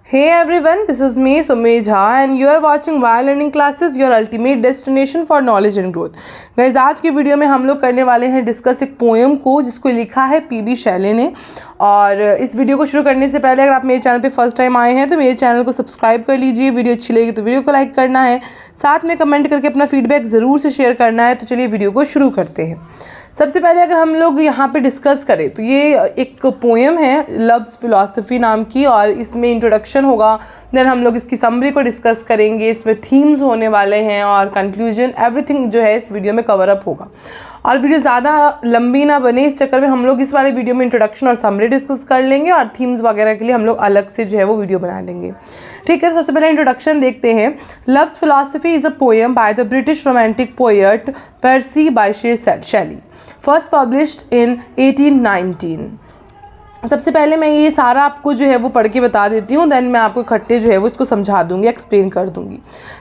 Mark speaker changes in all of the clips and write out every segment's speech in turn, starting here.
Speaker 1: Hey everyone, this is me Sumay Jha and you are watching While Learning Classes, your ultimate destination for knowledge and growth. Guys, आज की video में हम लोग करने वाले हैं डिस्कस एक पोएम को जिसको लिखा है पीबी शैली ने। और इस वीडियो को शुरू करने से पहले अगर आप मेरे चैनल पे फर्स्ट टाइम आए हैं तो मेरे चैनल को सब्सक्राइब कर लीजिए। वीडियो अच्छी लगी तो वीडियो को लाइक करना है, साथ में कमेंट करके अपना फीडबैक ज़रूर से शेयर करना है। तो चलिए वीडियो को शुरू करते हैं। सबसे पहले अगर हम लोग यहाँ पे डिस्कस करें तो ये एक पोएम है लव्स फिलॉसफी नाम की, और इसमें इंट्रोडक्शन होगा, देन हम लोग इसकी समरी को डिस्कस करेंगे, इसमें थीम्स होने वाले हैं और कंक्लूजन एवरीथिंग जो है इस वीडियो में कवर अप होगा। और वीडियो ज़्यादा लंबी ना बने इस चक्कर में हम लोग इस वाले वीडियो में इंट्रोडक्शन और समरी डिस्कस कर लेंगे और थीम्स वगैरह के लिए हम लोग अलग से जो है वो वीडियो बना लेंगे। ठीक है, सबसे पहले इंट्रोडक्शन देखते हैं। Love's philosophy is a poem by the British romantic poet Percy Bysshe Shelley, first published in 1819। सबसे पहले मैं ये सारा आपको जो है वो पढ़ के बता देती हूँ, देन मैं आपको इकट्ठे जो है वो इसको समझा दूंगी, एक्सप्लेन कर दूंगी।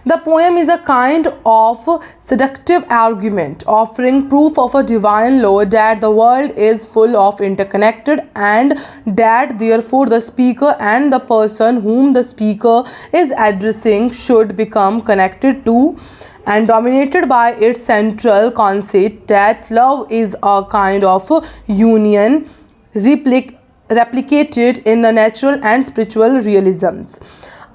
Speaker 1: The poem is a kind of seductive argument offering proof of a divine law that the world is full of interconnected and that therefore the speaker and the person whom the speaker is addressing should become connected to and dominated by its central concept that love is a kind of union replicated in the natural and spiritual realisms।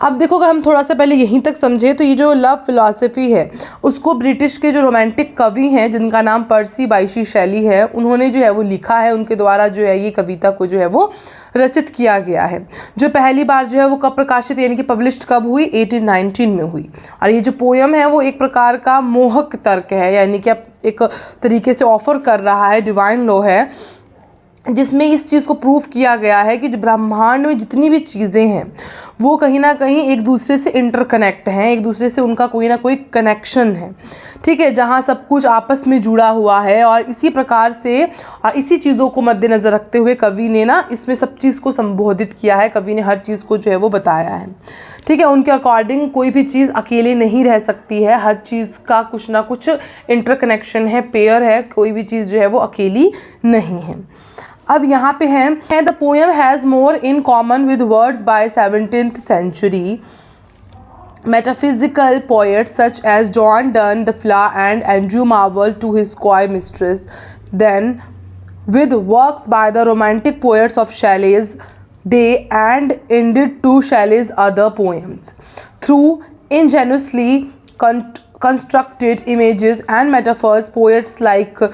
Speaker 1: अब देखो, अगर हम थोड़ा सा पहले यहीं तक समझे तो ये जो लव फिलॉसफी है उसको ब्रिटिश के जो रोमांटिक कवि हैं जिनका नाम पर्सी बायशे शैली है, उन्होंने जो है वो लिखा है। उनके द्वारा जो है ये कविता को जो है वो रचित किया गया है, जो पहली बार जो है वो कब प्रकाशित यानी कि पब्लिश्ड कब हुई, 1819 में हुई। और ये जो पोएम है वो एक प्रकार का मोहक तर्क है, यानी कि एक तरीके से ऑफर कर रहा है, डिवाइन लॉ है, जिसमें इस चीज़ को प्रूफ किया गया है कि जो ब्रह्मांड में जितनी भी चीज़ें हैं वो कहीं ना कहीं एक दूसरे से इंटरकनेक्ट हैं, एक दूसरे से उनका कोई ना कोई कनेक्शन है। ठीक है, जहाँ सब कुछ आपस में जुड़ा हुआ है। और इसी प्रकार से और इसी चीज़ों को मद्देनज़र रखते हुए कवि ने ना इसमें सब चीज़ को संबोधित किया है। कवि ने हर चीज़ को जो है वो बताया है। ठीक है, उनके अकॉर्डिंग कोई भी चीज़ अकेले नहीं रह सकती है, हर चीज़ का कुछ ना कुछ इंटरकनेक्शन है, पेयर है, कोई भी चीज़ जो है वो अकेली नहीं है। अब यहाँ पे है the poem has more in common with words by 17th century metaphysical poets such as John Donne, the Fla and Andrew Marvell to his coy mistress than with works by the romantic poets of Shelley's day and indeed to Shelley's other poems. Through ingeniously constructed images and metaphors, poets like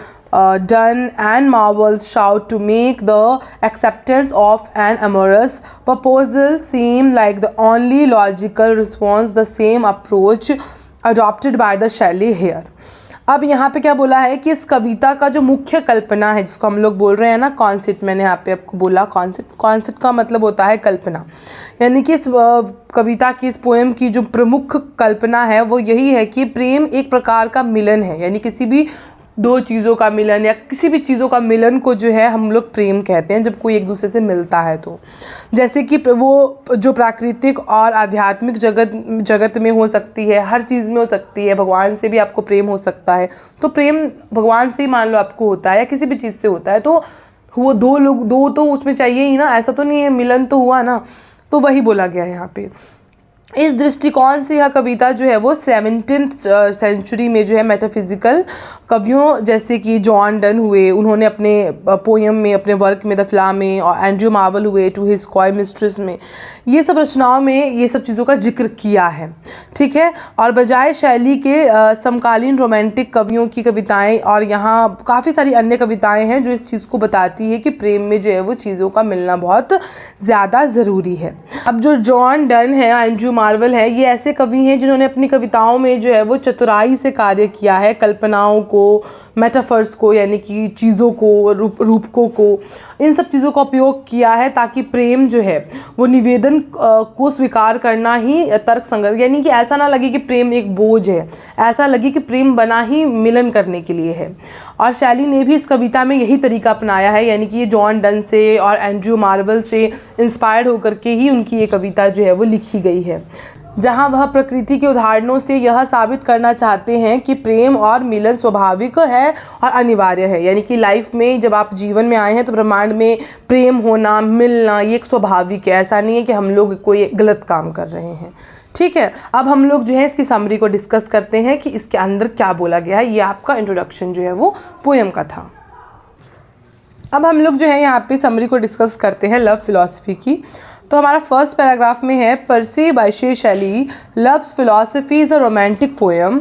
Speaker 1: Donne and Marvell shout to make the acceptance of an amorous proposal seem like the only logical response, the same approach adopted by the Shelley here। अब यहाँ पे क्या बोला है कि इस कविता का जो मुख्य कल्पना है, जिसको हम लोग बोल रहे हैं ना कॉन्सेप्ट, मैंने यहाँ पे आपको बोला कॉन्सेप्ट का मतलब होता है कल्पना, यानी कि इस कविता की, इस पोएम की जो प्रमुख कल्पना है वो यही है कि प्रेम एक प्रकार का मिलन है, यानी किसी भी दो चीज़ों का मिलन या किसी भी चीज़ों का मिलन को जो है हम लोग प्रेम कहते हैं, जब कोई एक दूसरे से मिलता है। तो जैसे कि वो जो प्राकृतिक और आध्यात्मिक जगत में हो सकती है, हर चीज़ में हो सकती है, भगवान से भी आपको प्रेम हो सकता है। तो प्रेम भगवान से ही मान लो आपको होता है या किसी भी चीज़ से होता है, तो वो दो तो उसमें चाहिए ही ना, ऐसा तो नहीं है, मिलन तो हुआ ना। तो वही बोला गया है यहाँ पे। इस दृष्टिकोण से यह कविता जो है वो 17th century में जो है मेटाफिजिकल कवियों जैसे कि जॉन डन हुए, उन्होंने अपने पोएम में, अपने वर्क में द फ्ला में, और एंड्रयू मार्वल हुए टू हिज कॉय मिस्ट्रेस में, ये सब रचनाओं में ये सब चीज़ों का जिक्र किया है। ठीक है, और बजाय शैली के समकालीन रोमांटिक कवियों की कविताएं और यहाँ काफ़ी सारी अन्य कविताएं हैं जो इस चीज़ को बताती है कि प्रेम में जो है वो चीज़ों का मिलना बहुत ज़्यादा ज़रूरी है। अब जो जॉन डन है, एंड्रयू मार्वल है, ये ऐसे कवि हैं जिन्होंने अपनी कविताओं में जो है वो चतुराई से कार्य किया है, कल्पनाओं को, मेटाफर्स को, यानी कि चीज़ों को, रूपकों को, इन सब चीज़ों का उपयोग किया है ताकि प्रेम जो है वो निवेदन को स्वीकार करना ही तर्क संगत, यानी कि ऐसा ना लगे कि प्रेम एक बोझ है, ऐसा लगे कि प्रेम बना ही मिलन करने के लिए है। और शैली ने भी इस कविता में यही तरीका अपनाया है, यानी कि ये जॉन डन से और एंड्रयू मार्वल से इंस्पायर्ड होकर के ही उनकी ये कविता जो है वो लिखी गई है। जहां वह प्रकृति के उदाहरणों से यह साबित करना चाहते हैं कि प्रेम और मिलन स्वाभाविक है और अनिवार्य है। यानी कि लाइफ में जब आप जीवन में आए हैं तो ब्रह्मांड में प्रेम होना, मिलना, ये एक स्वाभाविक है। ऐसा नहीं है कि हम लोग कोई गलत काम कर रहे हैं। ठीक है, अब हम लोग जो है इसकी समरी को डिस्कस करते हैं कि इसके अंदर क्या बोला गया है। ये आपका इंट्रोडक्शन जो है वो पोएम का था। अब हम लोग जो है यहाँ पे समरी को डिस्कस करते हैं लव फिलॉसफी की। तो हमारा फर्स्ट पैराग्राफ में है, पर्सी बायशे शैली loves philosophy is a romantic poem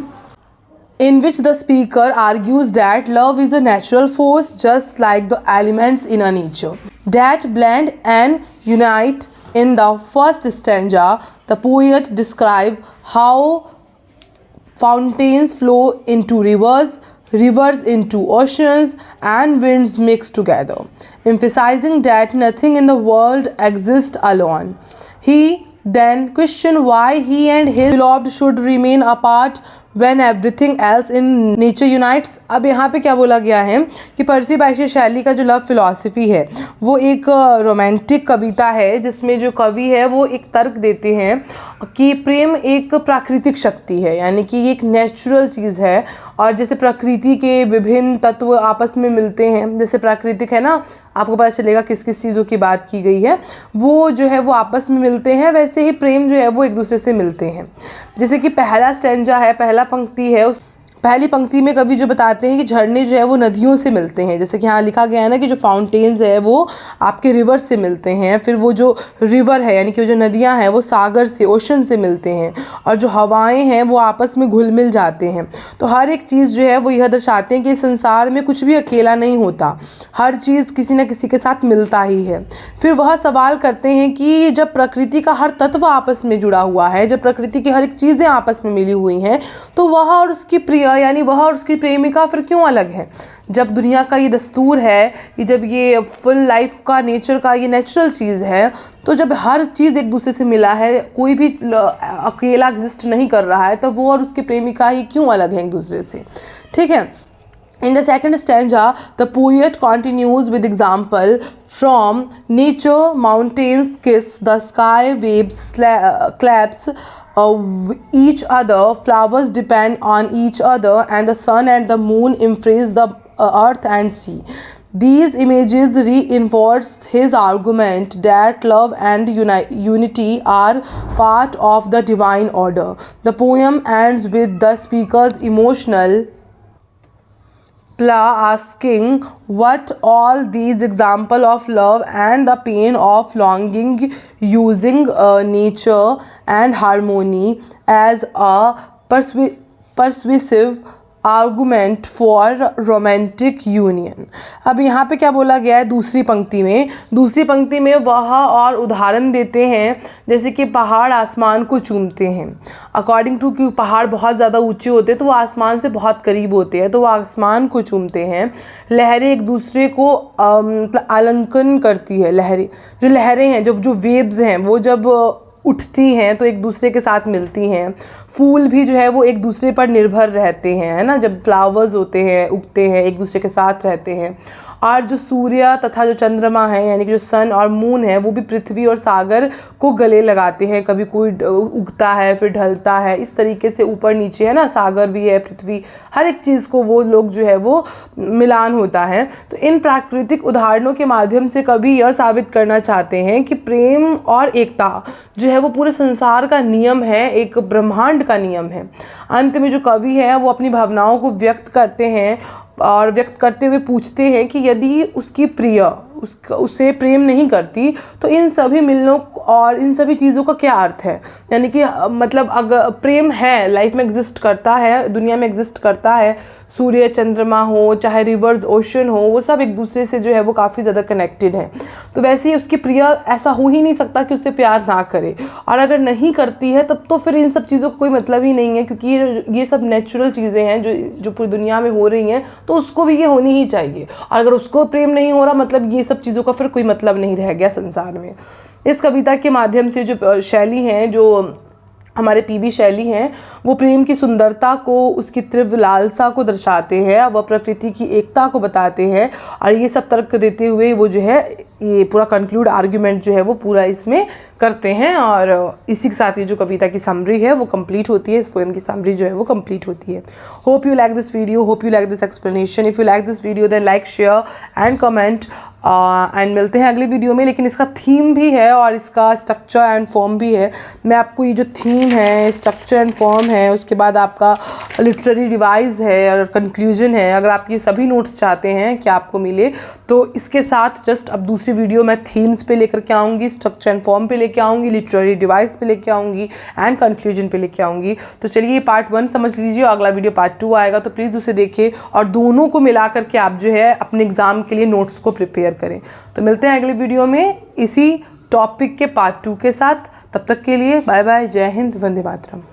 Speaker 1: in which the speaker argues that love is a natural force just like the elements in a nature that blend and unite. In the first stanza, the poet describes how fountains flow into rivers, rivers into oceans, and winds mix together, emphasizing that nothing in the world exists alone. He then questions why he and his beloved should remain apart when everything else in nature unites. अब यहाँ पे क्या बोला गया है कि पर्सी Bysshe शैली का जो लव फिलॉसफी है वो एक रोमांटिक कविता है, जिसमें जो कवि है वो एक तर्क देते हैं कि प्रेम एक प्राकृतिक शक्ति है, यानी कि ये एक नेचुरल चीज़ है। और जैसे प्रकृति के विभिन्न तत्व आपस में मिलते हैं, जैसे प्राकृतिक है ना, आपको पता चलेगा किस किस चीज़ों की बात की गई है, वो जो है वो आपस में मिलते हैं, वैसे ही प्रेम जो है वो एक दूसरे से मिलते हैं। जैसे कि पहला स्टैंजा है, पहला पंक्ति है, उस पहली पंक्ति में कवि जो बताते हैं कि झरने जो है वो नदियों से मिलते हैं। जैसे कि यहाँ लिखा गया है ना कि जो फाउंटेन्स है वो आपके रिवर से मिलते हैं, फिर वो जो रिवर है यानी कि जो नदियाँ हैं वो सागर से, ओशन से मिलते हैं, और जो हवाएं हैं वो आपस में घुल मिल जाते हैं। तो हर एक चीज़ जो है वो यह दर्शाते हैं कि संसार में कुछ भी अकेला नहीं होता, हर चीज़ किसी न किसी के साथ मिलता ही है। फिर वह सवाल करते हैं कि जब प्रकृति का हर तत्व आपस में जुड़ा हुआ है, जब प्रकृति की हर एक चीज़ें आपस में मिली हुई हैं, तो वह और उसकी प्रिय यानी वह और उसकी प्रेमिका फिर क्यों अलग है। जब दुनिया का ये दस्तूर है कि जब ये फुल लाइफ का, नेचर का ये नेचुरल चीज़ है, तो जब हर चीज़ एक दूसरे से मिला है, कोई भी अकेला एग्जिस्ट नहीं कर रहा है, तो वो और उसकी प्रेमिका ही क्यों अलग है एक दूसरे से। ठीक है। In the second stanza, the poet continues with example from nature. Mountains kiss the sky, waves claps each other, flowers depend on each other, and the sun and the moon embrace the earth and sea. These images reinforce his argument that love and unity are part of the divine order. The poem ends with the speaker's emotional asking what all these example of love and the pain of longing, using nature and harmony as a persuasive argument for romantic union. अब यहाँ पे क्या बोला गया है दूसरी पंक्ति में वह और उदाहरण देते हैं, जैसे कि पहाड़ आसमान को चूमते हैं। अकॉर्डिंग टू कि पहाड़ बहुत ज़्यादा ऊंचे होते हैं तो वो आसमान से बहुत करीब होते हैं, तो वो आसमान को चूमते हैं। लहरें एक दूसरे को मतलब आलिंगन करती है। लहरें हैं, जो वेव्स हैं वो जब उठती हैं तो एक दूसरे के साथ मिलती हैं। फूल भी जो है वो एक दूसरे पर निर्भर रहते हैं, है ना, जब फ्लावर्स होते हैं, उगते हैं, एक दूसरे के साथ रहते हैं। और जो सूर्य तथा जो चंद्रमा है यानी कि जो सन और मून है वो भी पृथ्वी और सागर को गले लगाते हैं। कभी कोई उगता है फिर ढलता है, इस तरीके से ऊपर नीचे, है ना, सागर भी है, पृथ्वी, हर एक चीज़ को वो लोग जो है वो मिलान होता है। तो इन प्राकृतिक उदाहरणों के माध्यम से कवि यह साबित करना चाहते हैं कि प्रेम और एकता जो है वो पूरे संसार का नियम है, एक ब्रह्मांड का नियम है। अंत में जो कवि है वो अपनी भावनाओं को व्यक्त करते हैं और व्यक्त करते हुए पूछते हैं कि यदि उसकी प्रिय उससे प्रेम नहीं करती तो इन सभी मिलनों और इन सभी चीज़ों का क्या अर्थ है। यानी कि मतलब अगर प्रेम है, लाइफ में एग्जिस्ट करता है, दुनिया में एग्जिस्ट करता है, सूर्य चंद्रमा हो चाहे रिवर्स ओशन हो, वो सब एक दूसरे से जो है वो काफ़ी ज़्यादा कनेक्टेड हैं। तो वैसे ही उसकी प्रिय ऐसा हो ही नहीं सकता कि उससे प्यार ना करे, और अगर नहीं करती है तब तो फिर इन सब चीज़ों का कोई मतलब ही नहीं है, क्योंकि ये सब नेचुरल चीज़ें हैं जो पूरी दुनिया में हो रही हैं, तो उसको भी ये होनी ही चाहिए। और अगर उसको प्रेम नहीं हो रहा मतलब ये सब चीज़ों का फिर कोई मतलब नहीं रह गया संसार में। इस कविता के माध्यम से जो शैली हैं, जो हमारे पीबी शैली हैं, वो प्रेम की सुंदरता को, उसकी तीव्र लालसा को दर्शाते हैं, वह प्रकृति की एकता को बताते हैं, और ये सब तर्क देते हुए वो जो है ये पूरा कंक्लूड आर्ग्यूमेंट जो है वो पूरा इसमें करते हैं, और इसी के साथ ये जो कविता की समरी है वो कंप्लीट होती है, इस पोएम की समरी जो है वो कंप्लीट होती है। Hope you like this video, hope you like this explanation. If you like this video then like, share and comment, and मिलते हैं अगली वीडियो में। लेकिन इसका थीम भी है और इसका स्ट्रक्चर एंड फॉर्म भी है। मैं आपको ये जो थीम है, स्ट्रक्चर एंड फॉर्म है, उसके बाद आपका लिटरेरी डिवाइस है और कंक्लूजन है, अगर आप ये सभी नोट्स चाहते हैं कि आपको मिले तो इसके साथ जस्ट अब दूसरी वीडियो मैं थीम्स पे लेकर के आऊँगी, स्ट्रक्चर एंड फॉर्म पे लेके आऊँगी, लिटरेरी डिवाइस पे लेके आऊँगी एंड कंक्लूजन पे लेके आऊँगी। तो चलिए ये पार्ट 1 समझ लीजिए, अगला वीडियो पार्ट 2 आएगा, तो प्लीज़ उसे देखिए और दोनों को मिला करके आप जो है अपने एग्ज़ाम के लिए नोट्स को प्रिपेयर करें। तो मिलते हैं अगली वीडियो में इसी टॉपिक के पार्ट 2 के साथ। तब तक के लिए बाय बाय, जय हिंद, वंदे मातरम।